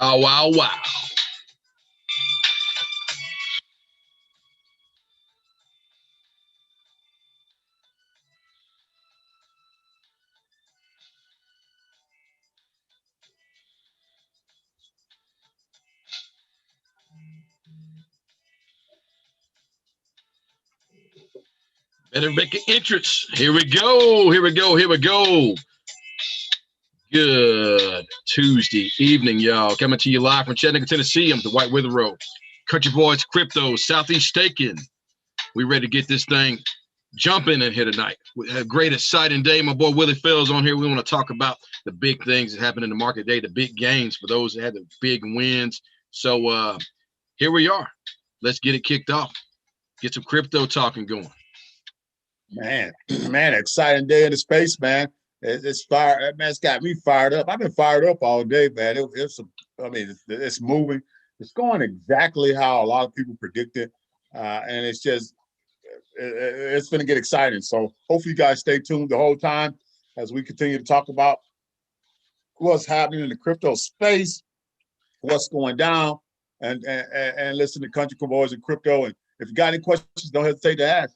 Oh, wow, wow. Better make an entrance. Here we go. Here we go. Here we go. Good Tuesday evening, y'all. Coming to you live from Chattanooga, Tennessee. I'm the White Wither Road. Country Boys Crypto, Southeast Staking. We ready to get this thing jumping in here tonight. We had a great, exciting day. My boy Willie Phil's on here. We want to talk about the big things that happened in the market today, the big gains for those that had the big wins. So here we are. Let's get it kicked off. Get some crypto talking going. Man, exciting day in the space, man. It's fire, man. It's got me fired up. I've been fired up all day, man. It's moving. It's going exactly how a lot of people predicted, and it's going to get exciting. So hopefully you guys stay tuned the whole time as we continue to talk about what's happening in the crypto space, what's going down, and listen to Country Boys and Crypto. And if you got any questions, don't hesitate to ask.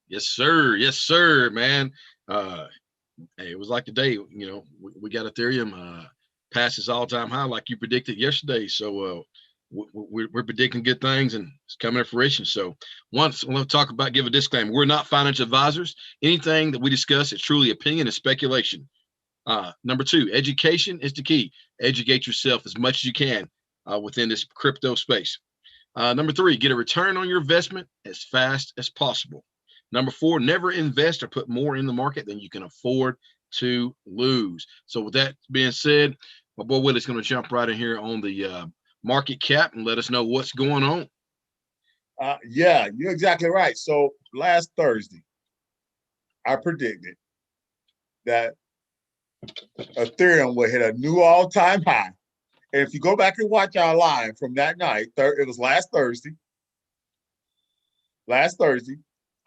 Yes, sir. Yes, sir, man. Hey, it was like today, we got Ethereum past its all-time high like you predicted yesterday. So we're predicting good things and it's coming to fruition. So once we'll give a disclaimer. We're not financial advisors. Anything that we discuss is truly opinion and speculation. Number two, education is the key. Educate yourself as much as you can within this crypto space. Number three, get a return on your investment as fast as possible. Number four, never invest or put more in the market than you can afford to lose. So with that being said, my boy Willie's going to jump right in here on the market cap and let us know what's going on. Yeah, you're exactly right. So last Thursday, I predicted that Ethereum would hit a new all-time high. And if you go back and watch our live from that night, it was last Thursday.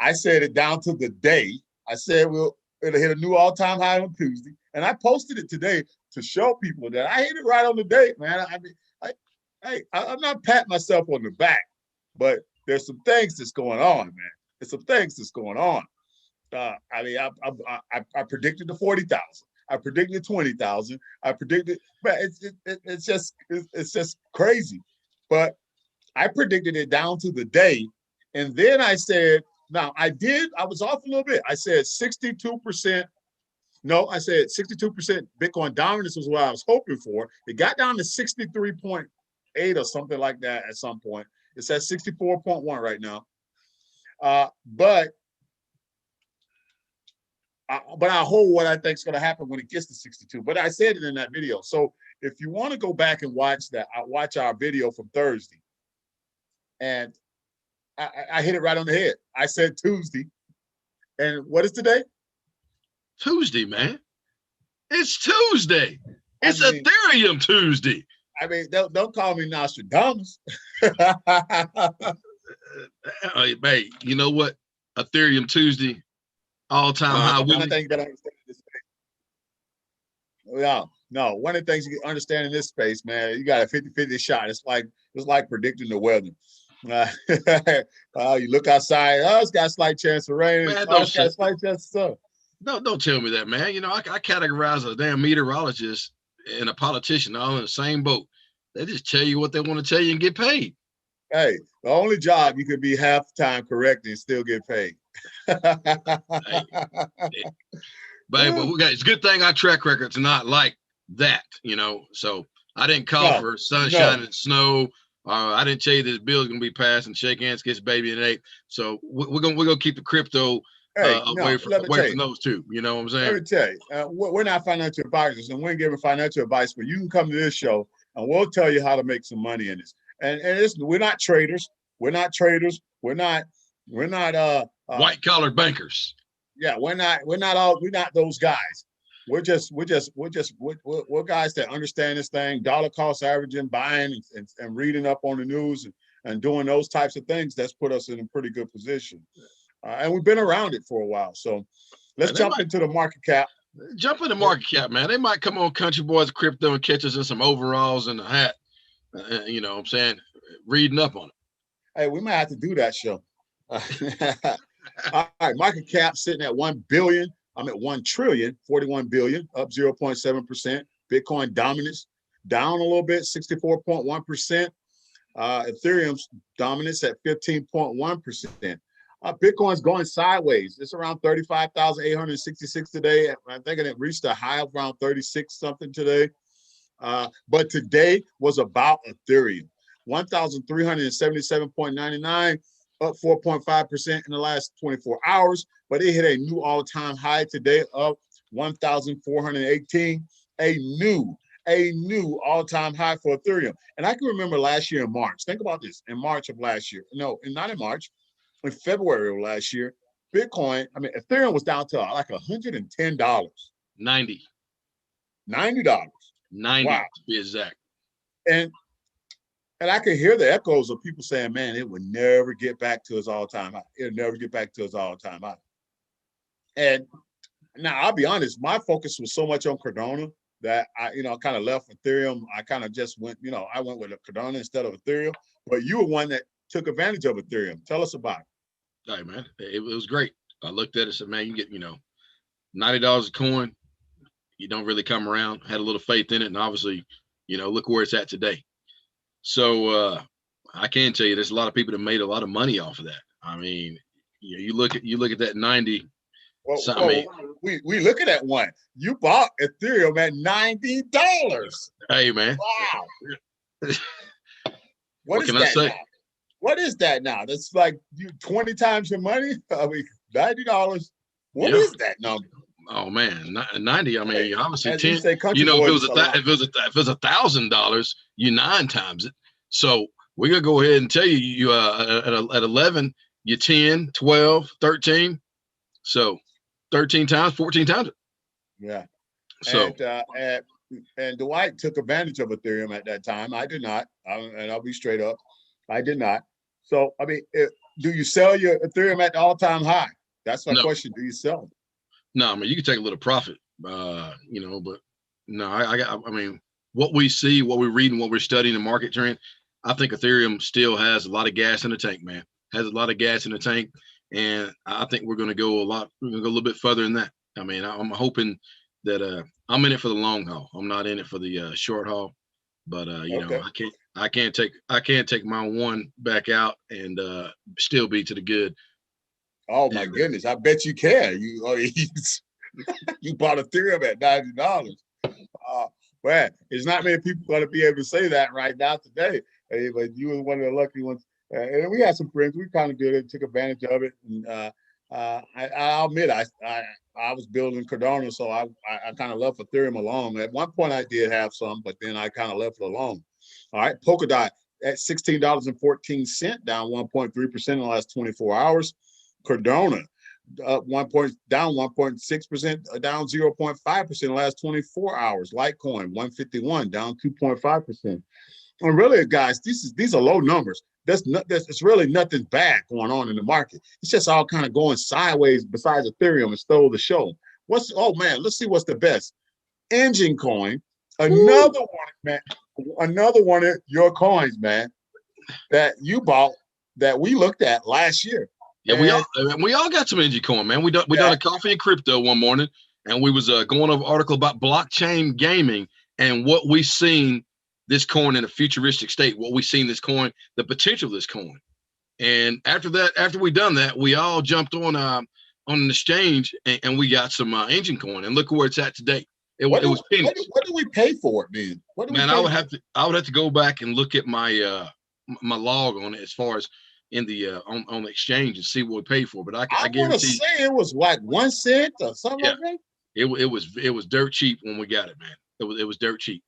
I said it down to the day. I said it'll hit a new all-time high on Tuesday. And I posted it today to show people that I hit it right on the date, man. I'm not patting myself on the back, but there's some things that's going on, man. There's some things that's going on. I predicted the 40,000. I predicted 20,000. I predicted, but it's just crazy. But I predicted it down to the day. And then I said, now I was off a little bit. I said 62%. No, I said 62% Bitcoin dominance was what I was hoping for. It got down to 63.8 or something like that at some point. It's at 64.1 right now. But I hold what I think is going to happen when it gets to 62. But I said it in that video. So if you want to go back and watch our video from Thursday, and I hit it right on the head. I said Tuesday. And what is today? Tuesday, man. It's Tuesday. It's Ethereum Tuesday. I mean, don't call me Nostradamus. Hey, you know what? Ethereum Tuesday, all-time high. One of the things you got to understand in this space. No. One of the things you understand in this space, man, you got a 50-50 shot. It's like predicting the weather. You look outside. Oh, it's got a slight chance of rain. Man, it's got a slight chance of sun. Don't tell me that, man. You know, I categorize a damn meteorologist and a politician all in the same boat. They just tell you what they want to tell you and get paid. Hey, the only job you could be half the time correct and still get paid. Hey, but we got, it's a good thing our track record's not like that, you know. So I didn't call No, for sunshine no. and snow. I didn't tell you this bill's gonna be passed and shake hands, kiss baby and eight. So we're gonna keep the crypto Hey, no, let me away tell you. from those two. You know what I'm Let saying? me tell you, we're not financial advisors, and we're giving financial advice, but you can come to this show and we'll tell you how to make some money in this. And it's, we're not traders. We're not traders. We're not White collar bankers. yeah, we're not those guys. We're guys that understand this thing, dollar cost averaging, buying and reading up on the news and doing those types of things. That's put us in a pretty good position. And we've been around it for a while. So let's jump into the market cap. Jump in the market cap, man. They might come on Country Boys Crypto and catch us in some overalls and a hat. You know what I'm saying? Reading up on it. Hey, we might have to do that show. All right, market cap sitting at 1 billion. I'm at 1 trillion, 41 billion, up 0.7%. Bitcoin dominance down a little bit, 64.1%. Ethereum's dominance at 15.1%. Bitcoin's going sideways. It's around 35,866 today. I think it reached a high of around 36 something today. But today was about Ethereum. 1,377.99, up 4.5% in the last 24 hours. But it hit a new all-time high today of 1,418, a new all-time high for Ethereum. And I can remember last year in March. Think about this. In March of last year. No, not in March. In February of last year, Ethereum was down to like $110. 90. $90. 90 Wow. to be exact. And I could hear the echoes of people saying, man, it would never get back to its all-time high. It'll never get back to its all-time high. And now I'll be honest, my focus was so much on Cardano that I kind of left Ethereum. I kind of just went, I went with Cardano instead of Ethereum. But you were one that took advantage of Ethereum. Tell us about it. Hey, man, it was great. I looked at it and said, man, you get, $90 a coin. You don't really come around. Had a little faith in it. And obviously, look where it's at today. So I can tell you there's a lot of people that made a lot of money off of that. I mean, you look at that 90. We looking at one. You bought Ethereum at $90. Hey, man. Wow. What can I say? Now? What is that now? That's like 20 times your money. I mean, $90. What is that number? Oh man, 90. I mean, obviously 10. If it was $1,000, you 9 times it. So we're gonna go ahead and tell you, at 11, you 10, 12, 13. So 13 times, 14 times it. Yeah. So and Dwight took advantage of Ethereum at that time. I did not, and I'll be straight up, I did not. So I mean, do you sell your Ethereum at the all-time high? That's my question. Do you sell them? No, I mean, you can take a little profit, but no, I mean, what we see, what we read, and what we're studying the market trend, I think Ethereum still has a lot of gas in the tank, man. Has a lot of gas in the tank, and I think we're going to go a little bit further than that. I mean, I'm hoping that I'm in it for the long haul. I'm not in it for the short haul, but I can't take my one back out and still be to the good. Oh my goodness! I bet you can. You bought Ethereum at $90. Man, there's not many people going to be able to say that right now today. Hey, but you were one of the lucky ones. And we had some friends. We kind of did it, took advantage of it. And I'll admit, I was building Cardano, so I kind of left Ethereum alone. At one point, I did have some, but then I kind of left it alone. All right, Polkadot at $16.14, down 1.3% in the last 24 hours. Cardano down 1.6%, down 0.5% in the last 24 hours. Litecoin 151, down 2.5%. And really, guys, these are low numbers. It's really nothing bad going on in the market. It's just all kind of going sideways. Besides Ethereum, and stole the show. Let's see what's the best. Engine Coin, another one, man. Another one of your coins, man, that you bought that we looked at last year. Yeah, we all got some engine coin, man. We done a coffee and crypto one morning, and we was going over an article about blockchain gaming and what we seen this coin in a futuristic state. What we seen this coin, the potential of this coin. And after we done that, we all jumped on an exchange and we got some engine coin, and look where it's at today. It was pennies. What do we pay for it, man? What do we Man, pay I would have to go back and look at my my log on it as far as in the on the exchange and see what we paid for. But I want to guarantee say it was like 1 cent or something like that. It was dirt cheap when we got it, man. It was dirt cheap.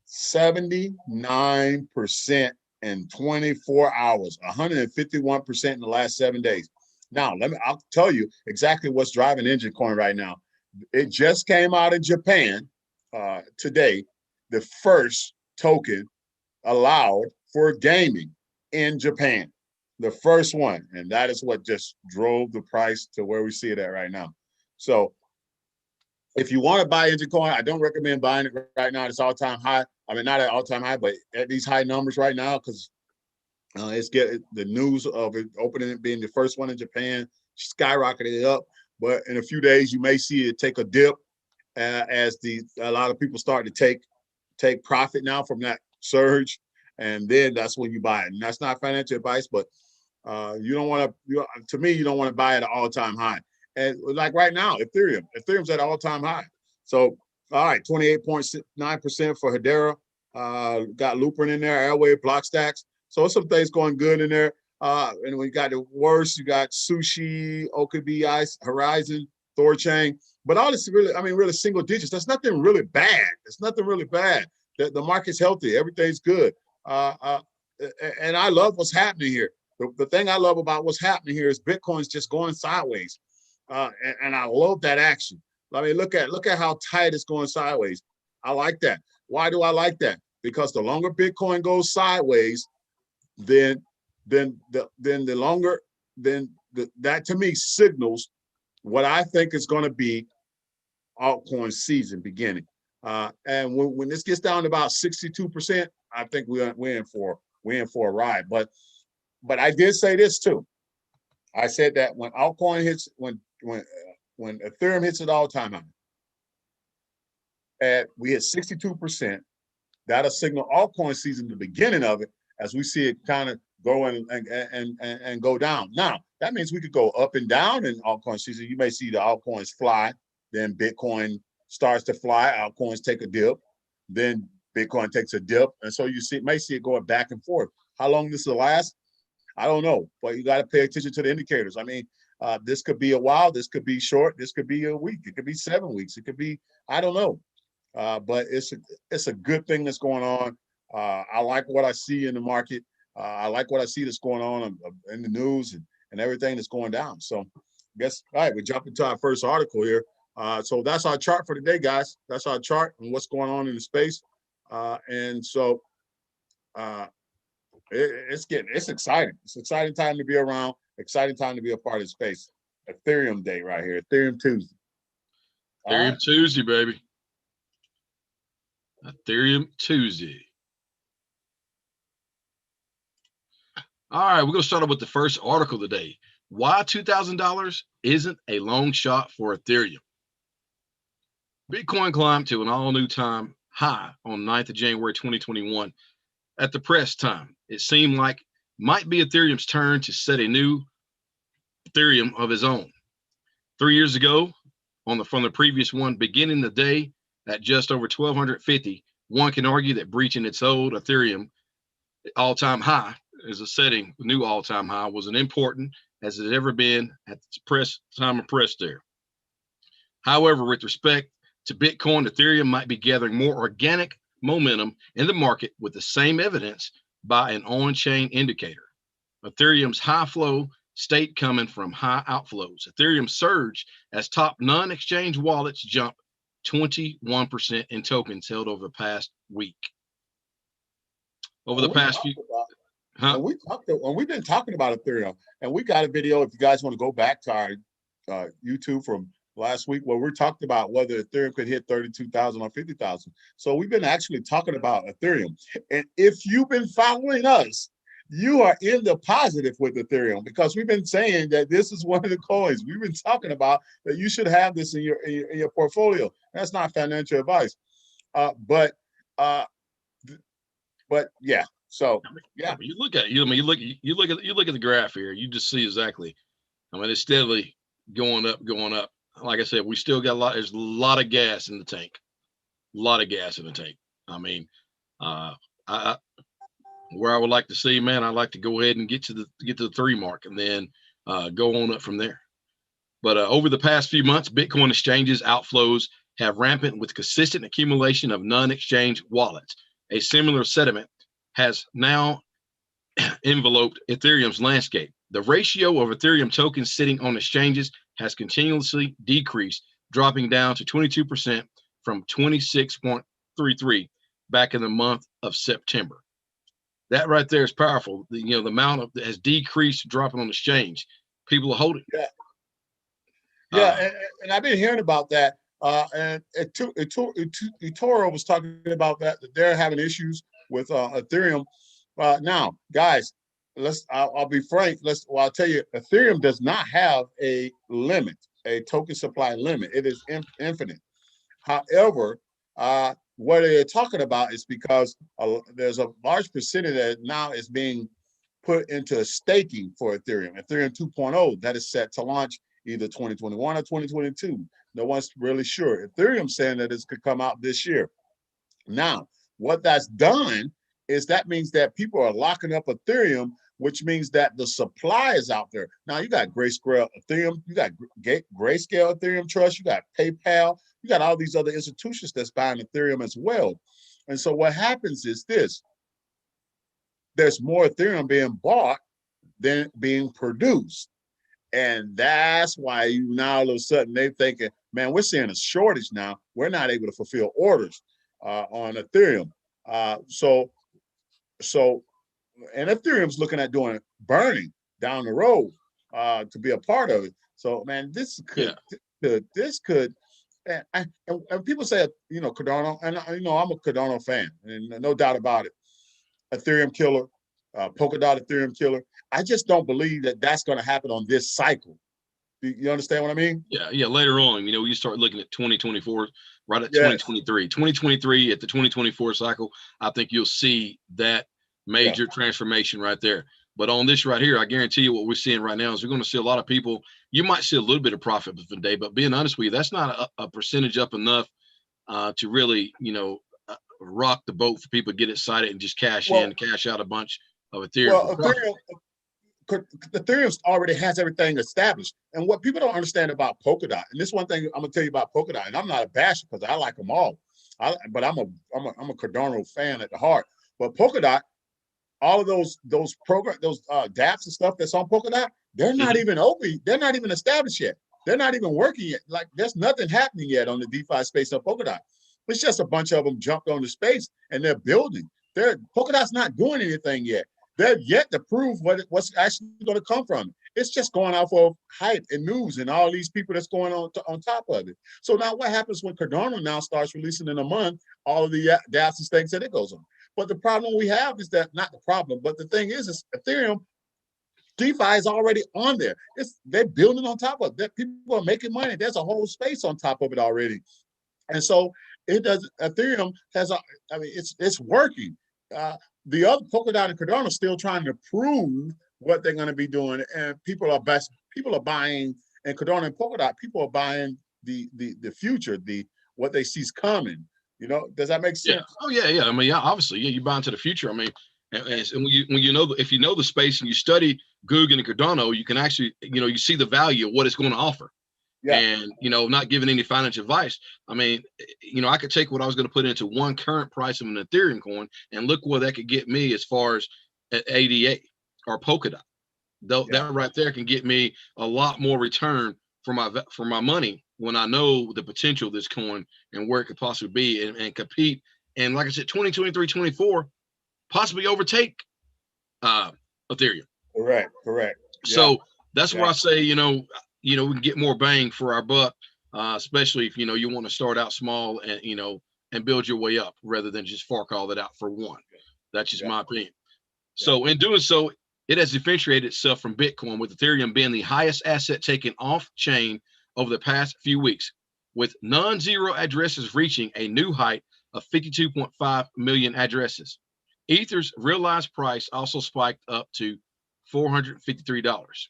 79% in 24 hours, 151% in the last 7 days. Now, I'll tell you exactly what's driving engine coin right now. It just came out of Japan today, the first token allowed for gaming in Japan, the first one. And that is what just drove the price to where we see it at right now. So if you want to buy engine coin, I don't recommend buying it right now. It's all-time high. I mean, not at all-time high, but at these high numbers right now, because it's getting the news of it opening it being the first one in Japan, skyrocketed it up. But in a few days, you may see it take a dip as a lot of people start to take profit now from that surge, and then that's when you buy it. And that's not financial advice, but you don't want to. To me, you don't want to buy it at all-time high. And like right now, Ethereum's at all-time high. So all right, 28.9% for Hedera. Got Looper in there, Airwave, Blockstacks. So some things going good in there. And we got the worst. You got Sushi, OKB, Ice, Horizon, Thorchain. But all this really single digits. That's nothing really bad. It's nothing really bad. The market's healthy. Everything's good. And I love what's happening here. The thing I love about what's happening here is Bitcoin's just going sideways. And I love that action. I mean, look at how tight it's going sideways. I like that. Why do I like that? Because the longer Bitcoin goes sideways, then the longer that to me signals what I think is going to be altcoin season beginning. And when this gets down to about 62%, I think we're in for a ride. But I did say this too. I said that when altcoin hits, when Ethereum hits at all-time high, and we hit 62%, that'll signal altcoin season, the beginning of it, as we see it kind of go and go down. Now, that means we could go up and down in altcoin season. You may see the altcoins fly, then Bitcoin starts to fly, altcoins take a dip, then Bitcoin takes a dip. And so you may see it going back and forth. How long this will last, I don't know, but you got to pay attention to the indicators. I mean, this could be a while, this could be short, this could be a week, it could be 7 weeks, it could be, I don't know. But it's a good thing that's going on. I like what I see in the market. I like what I see that's going on in the news and everything that's going down. So I guess, all right, we jump into our first article here. So that's our chart for today, guys. That's our chart and what's going on in the space. And so it's exciting. It's an exciting time to be around, exciting time to be a part of the space. Ethereum day right here, Ethereum Tuesday. Ethereum Tuesday, baby. Ethereum Tuesday. All right, we're going to start off with the first article today. Why $2,000 isn't a long shot for Ethereum. Bitcoin climbed to an all-new time high on 9th of January 2021. At the press time, it seemed like might be Ethereum's turn to set a new Ethereum of his own. 3 years ago, from the previous one, beginning the day at just over 1,250, one can argue that breaching its old Ethereum all-time high as a setting, the new all-time high, was as important as it had ever been at the time of press there. However, with respect to Bitcoin, Ethereum might be gathering more organic momentum in the market with the same evidence by an on-chain indicator. Ethereum's high flow state coming from high outflows. Ethereum surged as top non-exchange wallets jumped 21% in tokens held over the past week. Over the past few, we've been talking about Ethereum, and we got a video if you guys want to go back to our YouTube from last week where we talked about whether Ethereum could hit 32,000 or 50,000. So we've been actually talking about Ethereum, and if you've been following us, you are in the positive with Ethereum, because we've been saying that this is one of the coins we've been talking about, that you should have this in your portfolio. That's not financial advice, but uh, yeah. So yeah, You look at you. I mean, you look at the graph here. You just see exactly. I mean, it's steadily going up, going up. Like I said, we still got a lot. There's a lot of gas in the tank. A lot of gas in the tank. I mean, I where I would like to see, man, I'd like to go ahead and get to the 3 mark, and then go on up from there. But over the past few months, Bitcoin exchanges outflows have rampant with consistent accumulation of non-exchange wallets. A similar sentiment has now enveloped Ethereum's landscape. The ratio of Ethereum tokens sitting on exchanges has continuously decreased, dropping down to 22% from 26.33 back in the month of September. That right there is powerful. The amount of that has decreased, dropping on exchange. People are holding. yeah, Uh, and I've been hearing about that. And eToro was talking about that they're having issues with Ethereum. Now, guys, I'll be frank. I'll tell you, Ethereum does not have a limit, a token supply limit. It is infinite. However, what they're talking about is because there's a large percentage that now is being put into staking for Ethereum. Ethereum 2.0 that is set to launch either 2021 or 2022. No one's really sure. Ethereum saying that this could come out this year. Now, what that's done is that means that people are locking up Ethereum, which means that the supply is out there. Now, you got Greyscale Ethereum, you got Greyscale Ethereum Trust, you got PayPal, you got all these other institutions that's buying Ethereum as well. And so what happens is this: there's more Ethereum being bought than being produced. And that's why you now all of a sudden they're thinking, man, we're seeing a shortage now. We're not able to fulfill orders on Ethereum. So and Ethereum's looking at doing burning down the road to be a part of it. So man, this could and people say, Cardano, and I'm a Cardano fan, and no doubt about it. Ethereum killer, Polkadot Ethereum killer. I just don't believe that that's going to happen on this cycle. You understand what I mean? Yeah. Later on, you start looking at 2024, right at 2023. 2023 at the 2024 cycle, I think you'll see that major transformation right there. But on this right here, I guarantee you what we're seeing right now is we're going to see a lot of people. You might see a little bit of profit for the day, but being honest with you, that's not a percentage up enough to really, rock the boat for people to get excited and just cash out a bunch of Ethereum. Well, Ethereum already has everything established. And what people don't understand about Polkadot, and this one thing I'm gonna tell you about Polkadot, and I'm not a basher because I like them all. But I'm a Cardano fan at the heart. But Polkadot, all of those programs, those dApps and stuff that's on Polkadot, they're not even open. They're not even established yet. They're not even working yet. Like there's nothing happening yet on the DeFi space on Polkadot. It's just a bunch of them jumped on the space and they're building. Polkadot's not doing anything yet. They're yet to prove what's actually going to come from it. It's just going off of hype and news and all these people that's going on top of it. So now what happens when Cardano now starts releasing in a month all of the dApps and things that it goes on? But the problem we have is that, not the problem, but the thing is Ethereum, DeFi is already on there. They're building on top of it. People are making money. There's a whole space on top of it already. And so Ethereum has it's working. The other Polkadot and Cardano are still trying to prove what they're going to be doing, and people are buying, and Cardano and Polkadot, people are buying the future, what they see is coming. Does that make sense? Yeah. I mean, obviously, you buy into the future. I mean, and when if you know the space and you study Google and Cardano, you can actually, you see the value of what it's going to offer. Yeah. And, not giving any financial advice. I mean, I could take what I was going to put into one current price of an Ethereum coin and look where that could get me as far as ADA or Polkadot. That right there can get me a lot more return for my money when I know the potential of this coin and where it could possibly be and compete. And like I said, 2023, 24, possibly overtake Ethereum. Correct. So that's where I say, we can get more bang for our buck, especially if, you want to start out small and build your way up rather than just fork all that out for one. That's just my opinion. So in doing so, it has differentiated itself from Bitcoin, with Ethereum being the highest asset taken off chain over the past few weeks, with non-zero addresses reaching a new height of 52.5 million addresses. Ether's realized price also spiked up to $453.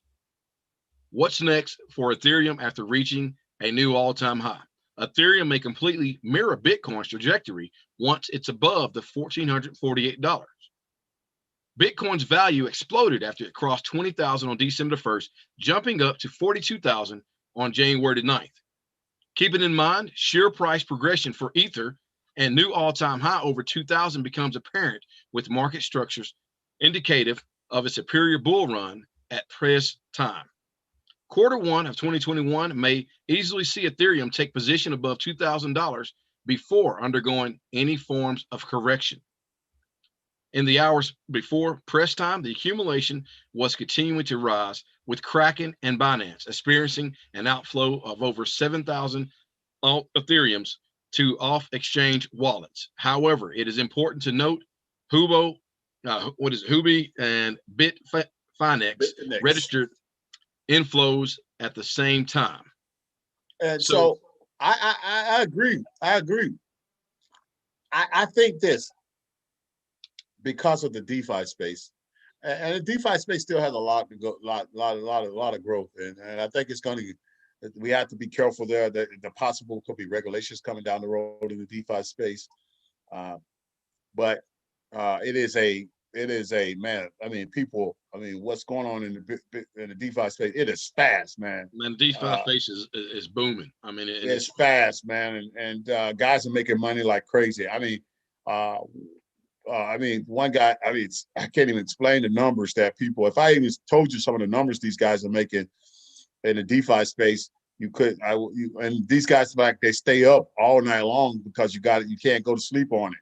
What's next for Ethereum after reaching a new all-time high? Ethereum may completely mirror Bitcoin's trajectory once it's above the $1,448. Bitcoin's value exploded after it crossed 20,000 on December 1st, jumping up to 42,000 on January 9th. Keeping in mind, sheer price progression for Ether and new all-time high over 2,000 becomes apparent, with market structures indicative of a superior bull run at present time. Q1 of 2021 may easily see Ethereum take position above $2,000 before undergoing any forms of correction. In the hours before press time, the accumulation was continuing to rise, with Kraken and Binance experiencing an outflow of over 7,000 Ethereums to off-exchange wallets. However, it is important to note Huobi and Bitfinex registered inflows at the same time. And so I agree. I think this, because of the DeFi space, and the DeFi space still has a lot to go, lot of growth, and I think it's going to. We have to be careful there that the possible could be regulations coming down the road in the DeFi space, but it is a man. I mean, people. I mean, what's going on in the DeFi space? It is fast, man. Man, DeFi space is booming. I mean, it's fast, man, and guys are making money like crazy. I mean, one guy. I mean, I can't even explain the numbers that people. If I even told you some of the numbers these guys are making in the DeFi space, you could. And these guys, like, they stay up all night long because you can't go to sleep on it.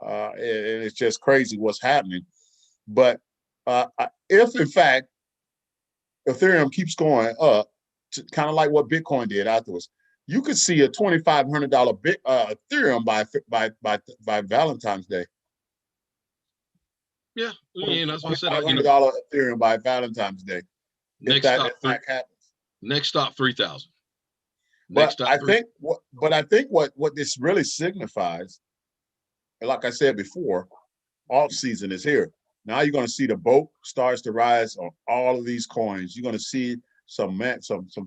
And it's just crazy what's happening. But if in fact Ethereum keeps going up, kind of like what Bitcoin did afterwards, you could see a $2,500 Ethereum by Valentine's Day. Yeah, that's what I said. $2,500 Ethereum by Valentine's Day. Next stop 3,000. But I think what this really signifies, like I said before, Altseason is here. Now you're going to see the boat starts to rise on all of these coins. You're going to see some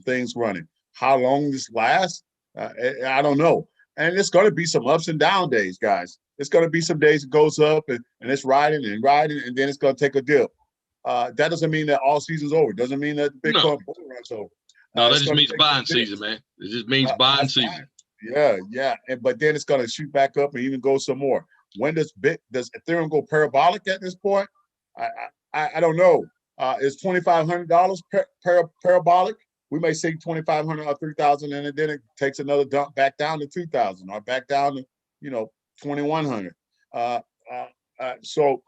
things running. How long this lasts, I don't know. And it's going to be some ups and down days, guys. It's going to be some days it goes up and it's riding, and then it's going to take a dip. That doesn't mean that all season's over. It doesn't mean that the Bitcoin bull run's over. No, that just means buying season, man. It just means buying season. Yeah. But then it's going to shoot back up and even go some more. When does Ethereum go parabolic at this point? I don't know. Is $2,500 parabolic? We may see 2,500 or 3,000, and then it takes another dump back down to 2,000 or back down to 2,100. So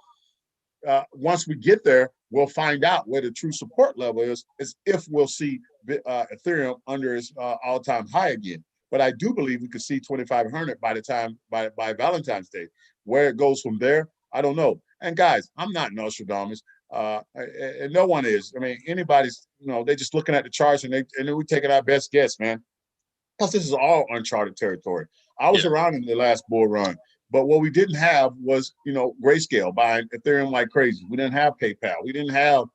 once we get there, we'll find out where the true support level is if we'll see Ethereum under its all-time high again. But I do believe we could see 2,500 by Valentine's Day. Where it goes from there, I don't know. And guys, I'm not Nostradamus, and no one is. I mean, anybody's. They're just looking at the charts and we're taking our best guess, man. Because this is all uncharted territory. I was around in the last bull run, but what we didn't have was Greyscale buying Ethereum like crazy. We didn't have PayPal. We didn't have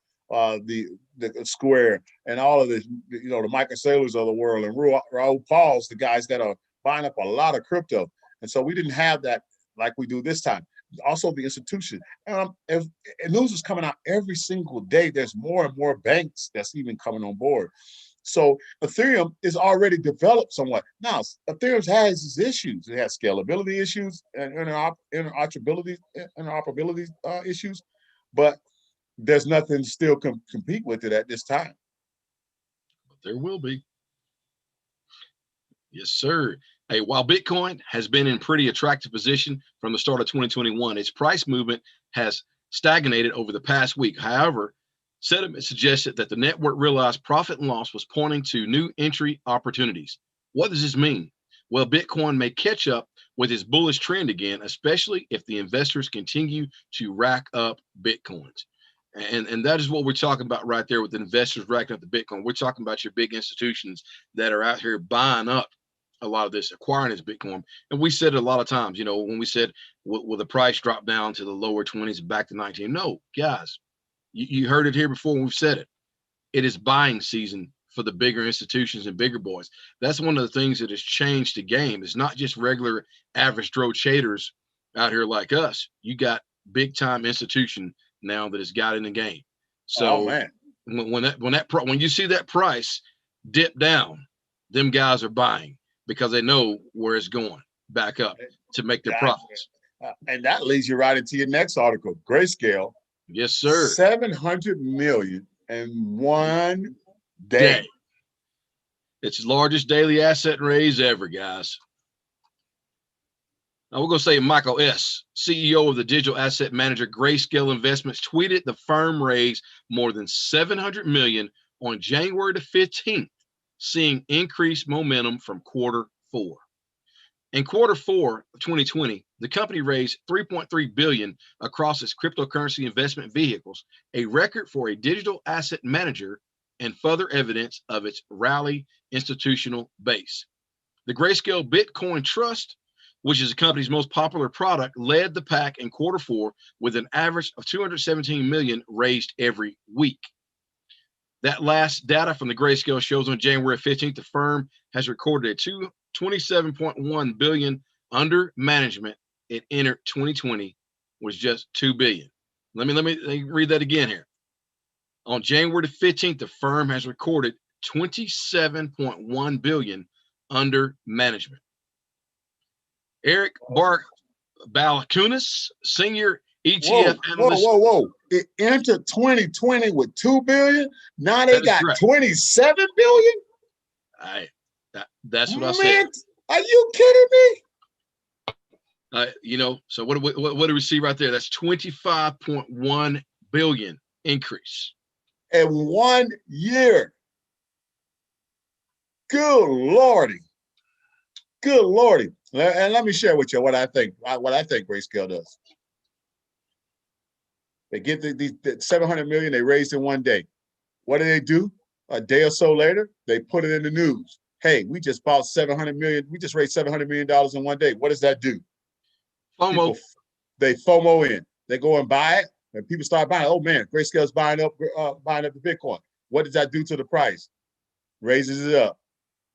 the Square and all of this, the Michael Saylors of the world and Raul Pauls, the guys that are buying up a lot of crypto. And so we didn't have that like we do this time. Also, the institution. And news is coming out every single day. There's more and more banks that's even coming on board. So Ethereum is already developed somewhat. Now, Ethereum has its issues. It has scalability issues and interoperability issues, but there's nothing to still compete with it at this time. But there will be. Yes, sir. Hey, while Bitcoin has been in pretty attractive position from the start of 2021, its price movement has stagnated over the past week. However, sentiment suggested that the network realized profit and loss was pointing to new entry opportunities. What does this mean? Well, Bitcoin may catch up with its bullish trend again, especially if the investors continue to rack up Bitcoins. And that is what we're talking about right there with investors racking up the Bitcoin. We're talking about your big institutions that are out here buying up a lot of this, acquiring this Bitcoin. And we said it a lot of times, you know, when we said, will the price drop down to the lower 20s back to 19? No, guys, you heard it here before. We've said it. It is buying season for the bigger institutions and bigger boys. That's one of the things that has changed the game. It's not just regular average Joe traders out here like us. You got big time institution now that has got in the game. So man, when you see that price dip down, them guys are buying because they know where it's going back up to make their profits. And that leads you right into your next article, Greyscale. Yes, sir. 700 million in one day. It's the largest daily asset raise ever, guys. Now we're going to say Michael S., CEO of the digital asset manager Greyscale Investments, tweeted the firm raised more than 700 million on January the 15th, seeing increased momentum from quarter four. In quarter four of 2020, the company raised 3.3 billion across its cryptocurrency investment vehicles, a record for a digital asset manager and further evidence of its rally institutional base. The Greyscale Bitcoin Trust, which is the company's most popular product, led the pack in quarter four with an average of 217 million raised every week. That last data from the Greyscale shows on January 15th, the firm has recorded a 27.1 billion under management. It entered 2020 was just 2 billion. Let me read that again here. On January the 15th, the firm has recorded 27.1 billion under management. Eric Balakunis, senior ETF analyst. Whoa. It entered 2020 with 2 billion. Now they got correct. 27 billion. That's what I said. Are you kidding me? You know, so what do we see right there? That's 25.1 billion increase in 1 year. Good Lordy. And let me share with you what I think Greyscale does. They get these 700 million they raised in 1 day. What do? A day or so later, they put it in the news. Hey, we just bought 700 million. We just raised $700 million in 1 day. What does that do? FOMO. They FOMO in. They go and buy it, and people start buying. Oh man, Greyscale's buying up the Bitcoin. What does that do to the price? Raises it up.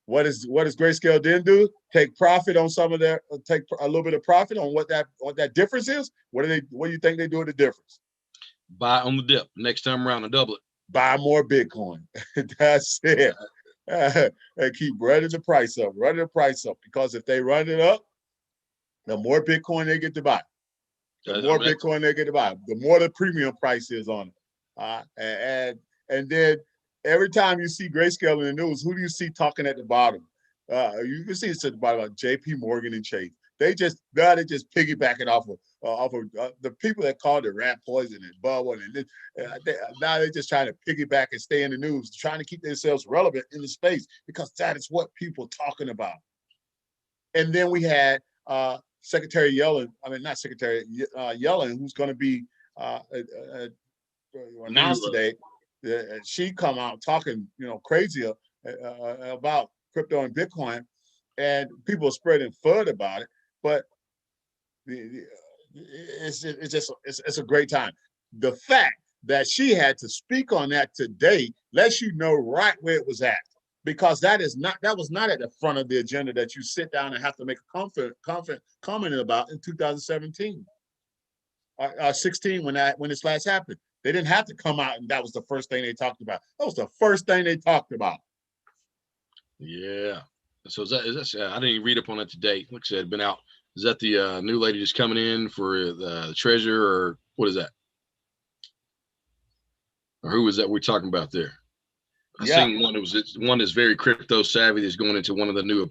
What does Greyscale then do? Take profit on some of their, take a little bit of profit on what that difference is. What do you think they do with the difference? Buy on the dip. Next time around, and double it. Buy more Bitcoin. That's it. And keep running the price up, because if they run it up, the more Bitcoin they get to buy. Bitcoin they get to buy, the more the premium price is on it. And then every time you see Greyscale in the news, who do you see talking at the bottom? You can see it's at the bottom, like JP Morgan and Chase. They're just piggybacking off of the people that called it rat poison and bubble, and now they're just trying to piggyback and stay in the news, trying to keep themselves relevant in the space, because that is what people are talking about. And then we had Secretary Yellen, who's going to be announced today. She come out talking, crazy about crypto and Bitcoin, and people are spreading FUD about it. But it's a great time. The fact that she had to speak on that today lets you know right where it was at, because that was not at the front of the agenda that you sit down and have to make a comment about in 2017 or 16 when this last happened. They didn't have to come out and that was the first thing they talked about. That was the first thing they talked about. Yeah. So is that I didn't even read up on it today. Like I said, it's been out. Is that the new lady just coming in for the treasurer, or what is that? Or who is that we're talking about there? I seen one that's very crypto savvy that's going into one of the new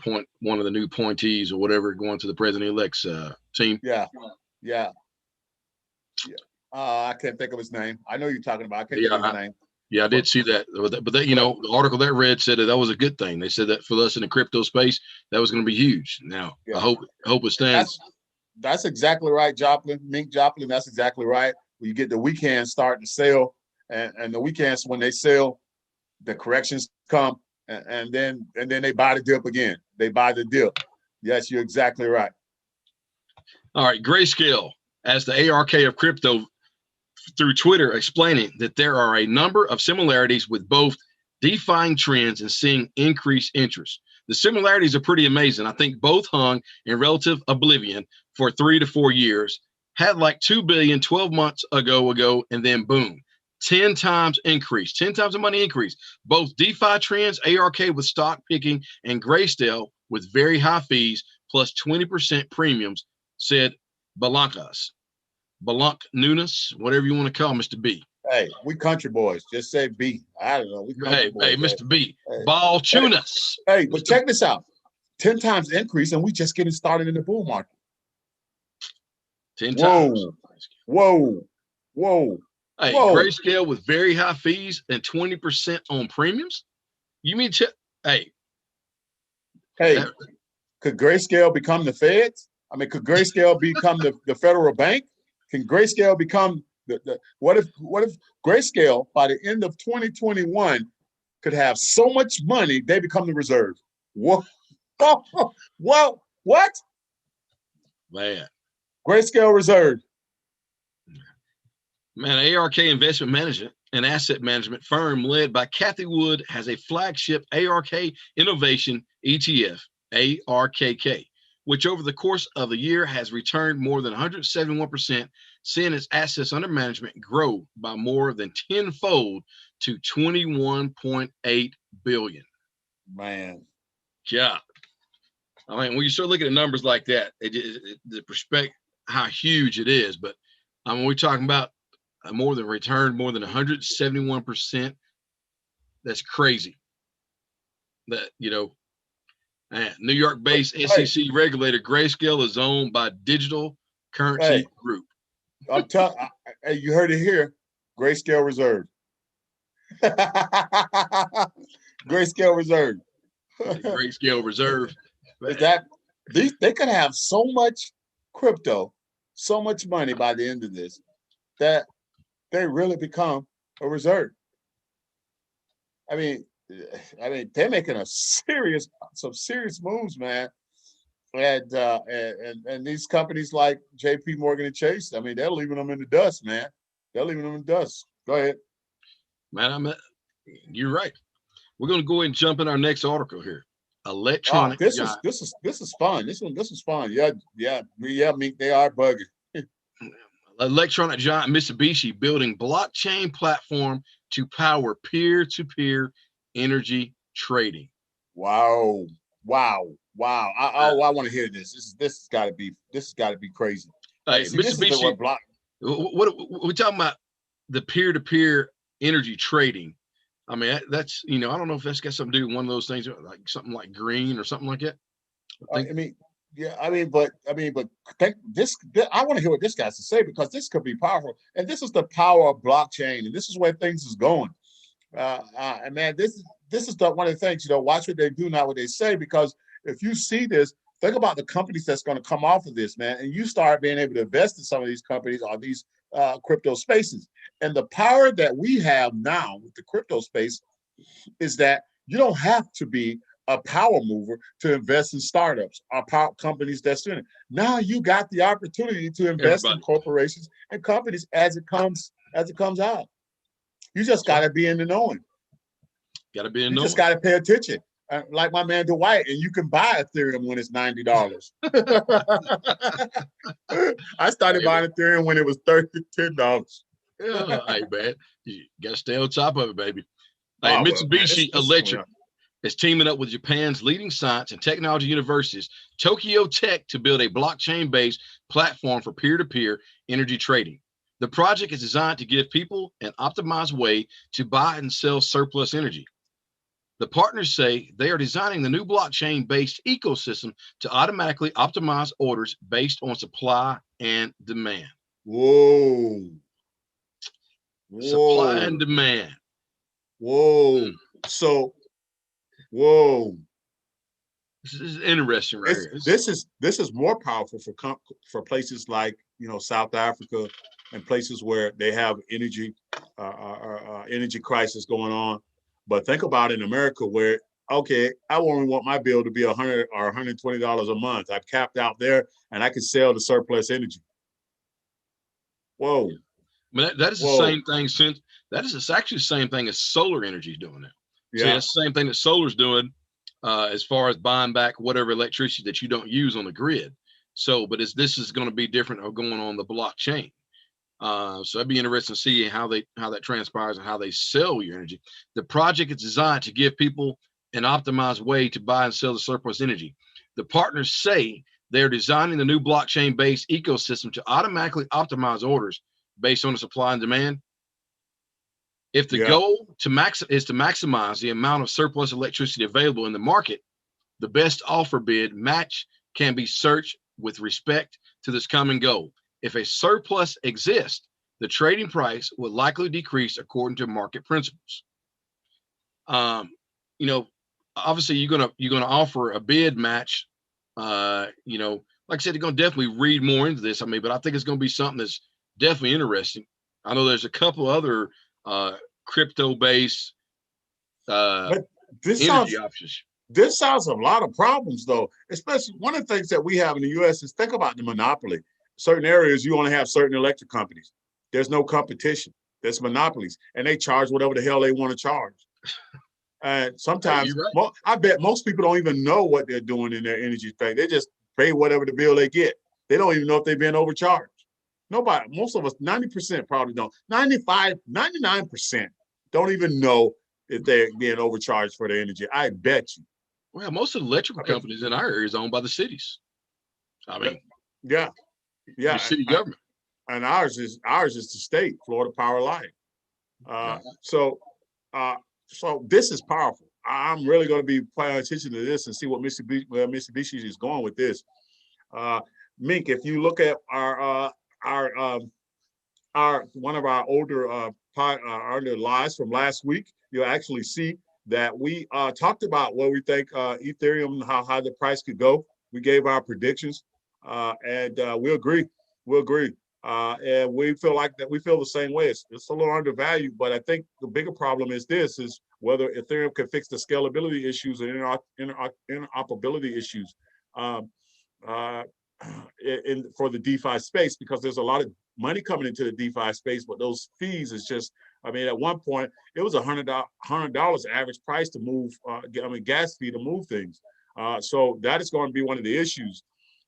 appointees or whatever, going to the president-elect's team. Yeah. I can't think of his name. I know you're talking about. I can't think of his name. Yeah, I But did see that. But that, you know, the article that I read said that was a good thing. They said that for us in the crypto space, that was going to be huge. Now, I yeah, hope it stands. that's exactly right, Joplin, Mink Joplin. That's exactly right. When you get the weekends starting to sell, and the weekends when they sell, the corrections come, and then they buy the dip again. They buy the dip. Yes, you're exactly right. All right, Grayscale, as the ARK of crypto, through Twitter, explaining that there are a number of similarities with both defying trends and seeing increased interest. The similarities are pretty amazing. I think both hung in relative oblivion for 3 to 4 years, had like 2 billion 12 months ago, and then boom, 10 times increase, 10 times the money increase. Both DeFi trends, ARK with stock picking, and Greyscale with very high fees plus 20% premiums, said Balancas. Balanc Nunes, whatever you want to call Mr. B. Hey, we country boys. Just say B. I don't know. We country Hey, boys. Mr. B. Hey, Ball hey, Tunas. hey, but check this out. 10 times increase, and we just getting started in the bull market. 10 times. Whoa, whoa, whoa, Hey, whoa. Grayscale with very high fees and 20% on premiums? You mean, hey. Hey, could Grayscale become the Feds? I mean, could Grayscale become the federal bank? Can Grayscale become what if Grayscale by the end of 2021 could have so much money they become the reserve? Whoa, whoa, what? Man. Grayscale reserve. Man, ARK Investment Management, an asset management firm led by Kathy Wood, has a flagship ARK Innovation ETF, ARKK, which over the course of the year has returned more than 171%, seeing its assets under management grow by more than tenfold to 21.8 billion. Man. Yeah. I mean, when you start looking at numbers like that, the perspective, how huge it is. But I mean, we're talking about more than 171%. That's crazy. That, you know, New York-based SEC regulator Grayscale is owned by Digital Currency Group. I'm telling you, heard it here. Grayscale reserve. Grayscale reserve. Grayscale reserve. Is that they could have so much crypto, so much money by the end of this that they really become a reserve. I mean, they're making some serious moves, man. And these companies like J.P. Morgan and Chase, I mean, they're leaving them in the dust, man. They're leaving them in the dust. Go ahead, man. You're right. We're going to go ahead and jump in our next article here. Electronic. This is fun. This is fun. Yeah. They are bugging. Electronic giant Mitsubishi building blockchain platform to power peer-to-peer energy trading. Wow. I want to hear this. This has got to be crazy. Hey, see, Mitsubishi. What we're talking about, the peer-to-peer energy trading. I mean, that's, you know, I don't know if that's got something to do with one of those things, like something like green or something like that. I want to hear what this guy's to say, because this could be powerful, and this is the power of blockchain, and this is where things is going. And man, this is one of the things, you know, watch what they do, not what they say, because if you see this, think about the companies that's going to come off of this, man, and you start being able to invest in some of these companies or these crypto spaces. And the power that we have now with the crypto space is that you don't have to be a power mover to invest in startups or power companies that's doing it. Now you got the opportunity to invest in corporations and companies as it comes out. You just got to be in the knowing. Got to be in the knowing. You just got to pay attention. Like my man Dwight, and you can buy Ethereum when it's $90. I started buying Ethereum when it was $10. Hey, man, you got to stay on top of it, baby. Hey, Mitsubishi Electric is teaming up with Japan's leading science and technology universities, Tokyo Tech, to build a blockchain-based platform for peer-to-peer energy trading. The project is designed to give people an optimized way to buy and sell surplus energy. The partners say they are designing the new blockchain-based ecosystem to automatically optimize orders based on supply and demand. Whoa. Supply and demand. Whoa. So, whoa. This is interesting right This here. this is more powerful for places like South Africa and places where they have energy crisis going on. But think about in America where okay, I only want my bill to be $100 or $120 a month. I've capped out there, and I can sell the surplus energy. Whoa, I mean, that is the whoa, same thing since that is it's actually the same thing as solar energy is doing now. See, yeah, that's the same thing that solar's doing as far as buying back whatever electricity that you don't use on the grid. So, but this is going to be different or going on the blockchain. So it'd be interesting to see how that transpires and how they sell your energy. The project is designed to give people an optimized way to buy and sell the surplus energy. The partners say they're designing the new blockchain-based ecosystem to automatically optimize orders based on the supply and demand. If the yeah. goal is to maximize the amount of surplus electricity available in the market, the best offer bid match can be searched with respect to this common goal. If a surplus exists, the trading price will likely decrease according to market principles. Um, you know, obviously you're gonna offer a bid match. Like I said, you're gonna definitely read more into this. I mean, but I think it's gonna be something that's definitely interesting. I know there's a couple other crypto based uh, But this energy sounds options. this solves a lot of problems, though. Especially one of the things that we have in the U.S. is think about the monopoly. Certain areas you only have certain electric companies. There's no competition. There's monopolies, and they charge whatever the hell they want to charge. And sometimes, You're right. I bet most people don't even know what they're doing in their energy thing. They just pay whatever the bill they get. They don't even know if they've been overcharged. Nobody, most of us, 90% probably don't. 95, 99% don't even know if they're being overcharged for their energy. I bet you. Well, most of the electrical I bet companies in our area is owned by the cities. I you. mean, Yeah, your yeah. city government. And ours is the state, Florida Power Line. Uh, Uh, so uh, so this is powerful. I'm really going to be paying attention to this and see what Mitsubishi is going with this. Uh, Mink, if you look at our one of our older lives from last week, you'll actually see that we talked about what we think Ethereum, how high the price could go. We gave our predictions, and we agree. We agree. And we feel like that. We feel the same way. It's a little undervalued, but I think the bigger problem is this: is whether Ethereum can fix the scalability issues and interoperability issues. Um, uh, for the DeFi space, because there's a lot of money coming into the DeFi space, but those fees is just, I mean, at one point it was $100 average price to move, gas fee to move things. So that is going to be one of the issues.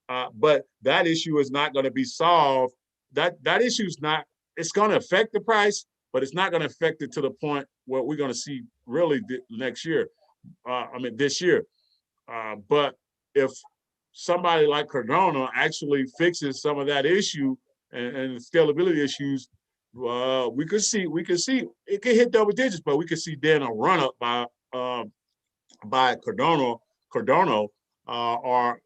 But that issue is not going to be solved. That issue is not, it's going to affect the price, but it's not going to affect it to the point where we're going to see really next year. This year. But if somebody like Cardano actually fixes some of that issue and the scalability issues, we could see it could hit double digits, but we could see then a run up by Cardano, or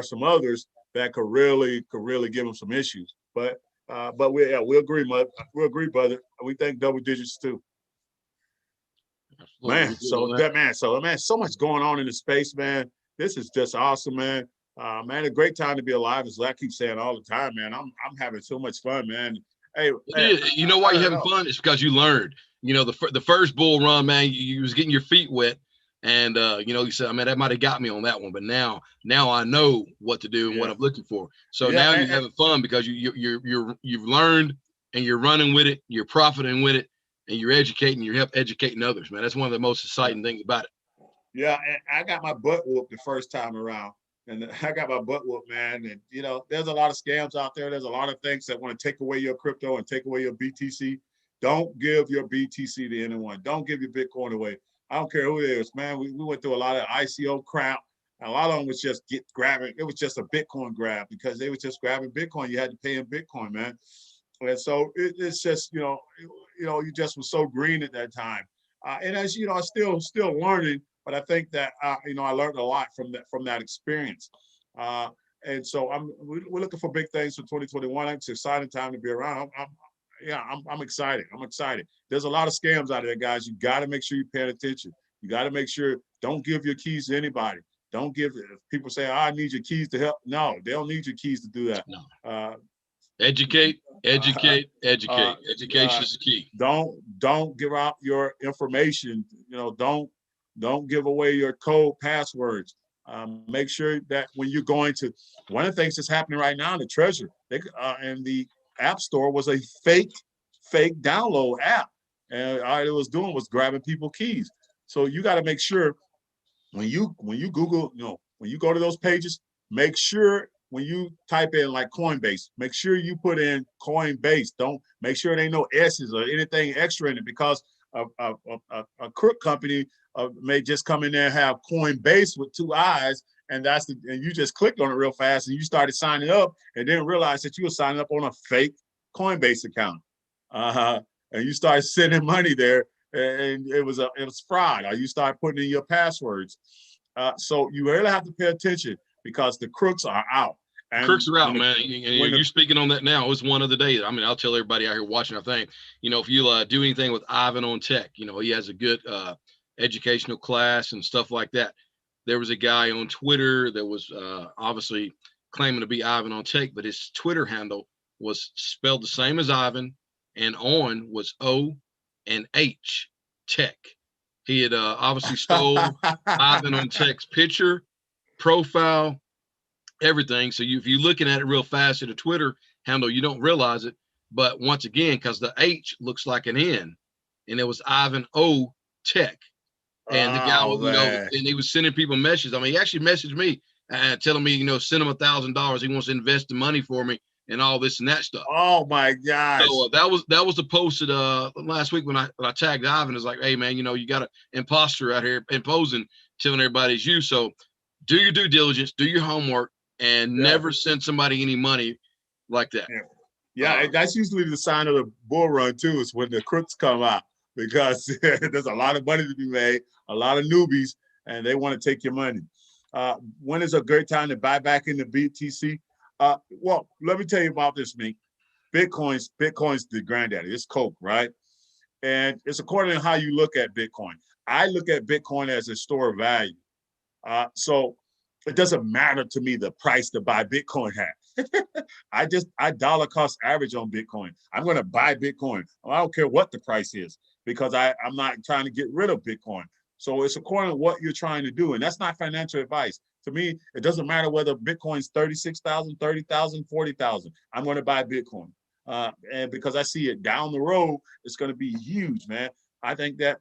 some others that could really give them some issues. But we agree, we agree, brother. We think double digits too. absolutely, Man, we good so on that. that man, so man, so much going on in the space, man. This is just awesome, man. Man, a great time to be alive, as I keep saying all the time, man. I'm having so much fun, man. Hey, It hey is. You know why I you're don't having know. fun? It's because you learned. The first bull run, man, you was getting your feet wet, and you said, I mean, that might have got me on that one, but now I know what to do and what Yeah, I'm looking for. So yeah, now you're having fun because you've learned and you're running with it, you're profiting with it, and you're help educating others, man. That's one of the most yeah, exciting things about it. yeah. And I got my butt whooped the first time around, and I got my butt whooped, man. And there's a lot of scams out there. There's a lot of things that want to take away your crypto and take away your BTC. Don't give your BTC to anyone. Don't give your Bitcoin away. I don't care who it is, man. We went through a lot of ICO crap. A lot of them was just grabbing. It was just a Bitcoin grab because they were just grabbing Bitcoin. You had to pay in Bitcoin, man. And so it's just, you just was so green at that time. And as you know, I'm still learning, but I think that I learned a lot from that experience. Uh, and so we're looking for big things for 2021. It's an exciting time to be around. yeah, I'm excited. I'm excited. There's a lot of scams out there, guys. You got to make sure you pay attention. You got to make sure, don't give your keys to anybody. Don't give, if people say, oh, I need your keys to help. No, they don't need your keys to do that. No. Uh, Educate, uh, educate, educate. Education uh, is the key. don't give out your information. You know, don't give away your code passwords. Make sure that when you're going to, one of the things that's happening right now in the treasury, and the app store was a fake download app, and all it was doing was grabbing people keys. So you got to make sure when you Google, when you go to those pages, make sure when you type in like Coinbase, make sure you put in Coinbase. Don't, make sure there ain't no S's or anything extra in it, because a crook company may just come in there and have Coinbase with two eyes, and and you just clicked on it real fast and you started signing up and didn't realize that you were signing up on a fake Coinbase account. And you start sending money there, and it was fraud, or you start putting in your passwords. So you really have to pay attention, because the crooks are out. And crooks are out, man. And you're speaking on that now. It was one of the days. I mean, I'll tell everybody out here watching our thing, if you do anything with Ivan on Tech, he has a good educational class and stuff like that. There was a guy on Twitter that was obviously claiming to be Ivan on Tech, but his Twitter handle was spelled the same as Ivan, and on was O and H Tech. He had obviously stole Ivan on Tech's picture, profile, everything. So if you're looking at it real fast at a Twitter handle, you don't realize it. But once again, because the H looks like an N, and it was Ivan O Tech. And the guy was, and he was sending people messages. I mean, he actually messaged me telling me, send him $1,000. He wants to invest the money for me and all this and that stuff. Oh my gosh. So that was the posted last week when I tagged Ivan. It's like, hey man, you got an imposter out here imposing, telling everybody it's you. So do your due diligence, do your homework, and never send somebody any money like that. Yeah, that's usually the sign of the bull run too, is when the crooks come out, because there's a lot of money to be made, a lot of newbies, and they want to take your money. When is a great time to buy back into BTC? Well, let me tell you about this, Mink. Bitcoin's the granddaddy. It's Coke, right? And it's according to how you look at Bitcoin. I look at Bitcoin as a store of value. So it doesn't matter to me the price to buy Bitcoin at. I dollar cost average on Bitcoin. I'm going to buy Bitcoin. I don't care what the price is, because I'm not trying to get rid of Bitcoin. So it's according to what you're trying to do. And that's not financial advice. To me, it doesn't matter whether Bitcoin's 36,000, 30,000, 40,000. I'm going to buy Bitcoin. And because I see it down the road, it's going to be huge, man. I think that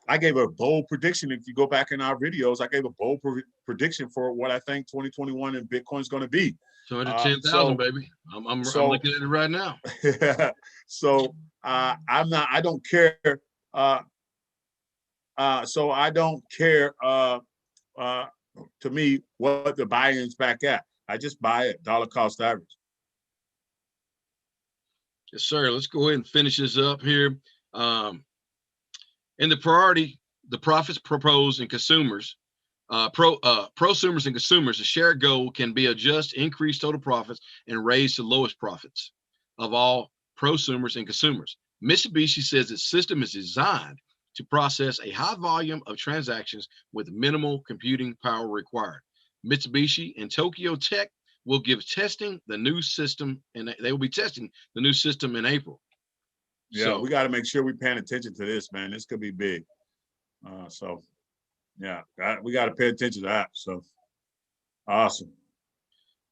I gave a bold prediction. If you go back in our videos, I gave a bold prediction for what I think 2021 and Bitcoin is going to be. 210,000, baby. I'm looking at it right now. So I don't care. So I don't care. To me, what the buy-in's back at. I just buy it dollar cost average. Yes, sir. Let's go ahead and finish this up here. In the priority, the profits proposed and consumers, prosumers and consumers, the shared goal can be adjust, increase total profits, and raise the lowest profits of all prosumers and consumers. Mitsubishi says its system is designed to process a high volume of transactions with minimal computing power required. Mitsubishi and Tokyo Tech will give testing the new system, and they will be testing the new system in April. Yeah, so we got to make sure we're paying attention to this, man. This could be big. So, yeah, we got to pay attention to that. So, awesome.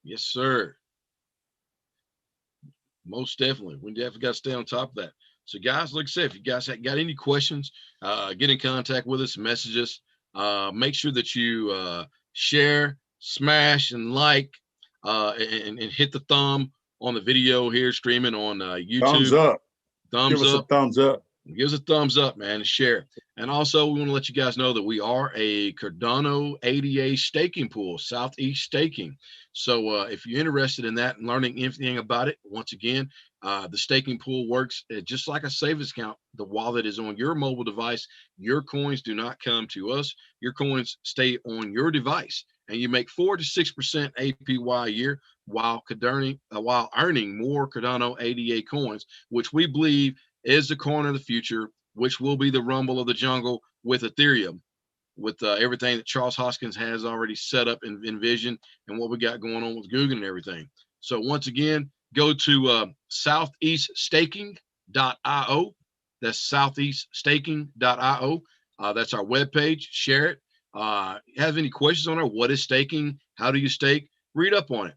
Yes, sir. Most definitely. We definitely got to stay on top of that. So, guys, like I said, if you guys got any questions, get in contact with us, message us. Make sure that you share, smash, and like, and hit the thumb on the video here, streaming on YouTube. Thumbs up. Thumbs Give us up. a thumbs up. Give us a thumbs up, man, and share. And also, we want to let you guys know that we are a Cardano ADA staking pool, Southeast Staking. So if you're interested in that and learning anything about it, once again, the staking pool works just like a savings account. The wallet is on your mobile device. Your coins do not come to us. Your coins stay on your device. and you make 4 to 6% APY a year while earning more Cardano ADA coins, which we believe is the coin of the future, which will be the rumble of the jungle with Ethereum, with everything that Charles Hoskins has already set up and envisioned, and what we got going on with Google and everything. So once again, go to southeaststaking.io. That's southeaststaking.io. That's our webpage. Share it. Have any questions on it? What is staking? How do you stake? Read up on it.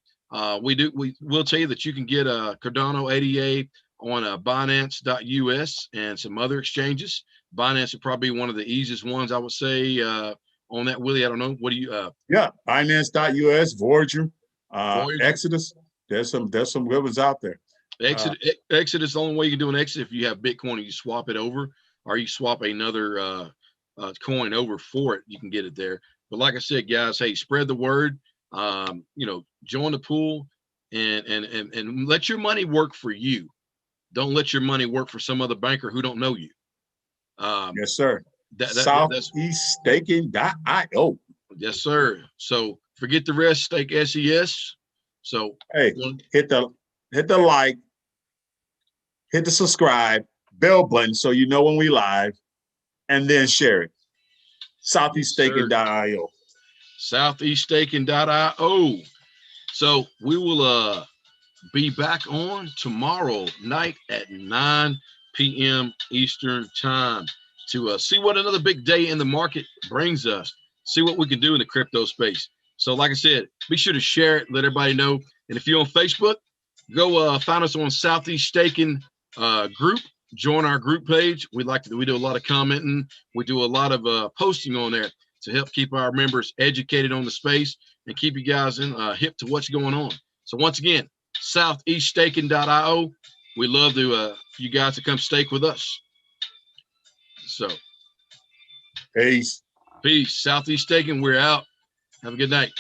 We will tell you that you can get a Cardano ADA on Binance.us and some other exchanges. Binance would probably be one of the easiest ones, I would say, on that. Willie, I don't know. What do you? Yeah, Binance.us, Voyager, Voyager? Exodus. There's some good ones out there. Exodus, the only way you can do an exit if you have Bitcoin and you swap it over, or you swap another coin over for it, you can get it there. But like I said, guys, hey, spread the word. Join the pool and let your money work for you. Don't let your money work for some other banker who don't know you. Yes, sir. Southeaststaking.io. Yes, sir. So forget the rest. Stake SES. So hey, hit the like, hit the subscribe, bell button so you know when we live, and then share it. Southeaststaking.io. Southeaststaking.io. So we will be back on tomorrow night at 9 p.m. Eastern time to see what another big day in the market brings us, see what we can do in the crypto space. So like I said, be sure to share it, let everybody know. And if you're on Facebook, go find us on Southeast Staking group, join our group page. We do a lot of commenting. We do a lot of posting on there to help keep our members educated on the space and keep you guys in hip to what's going on. So once again, southeaststaking.io. We love to for you guys to come stake with us. So peace. Southeast Staking, we're out. Have a good night.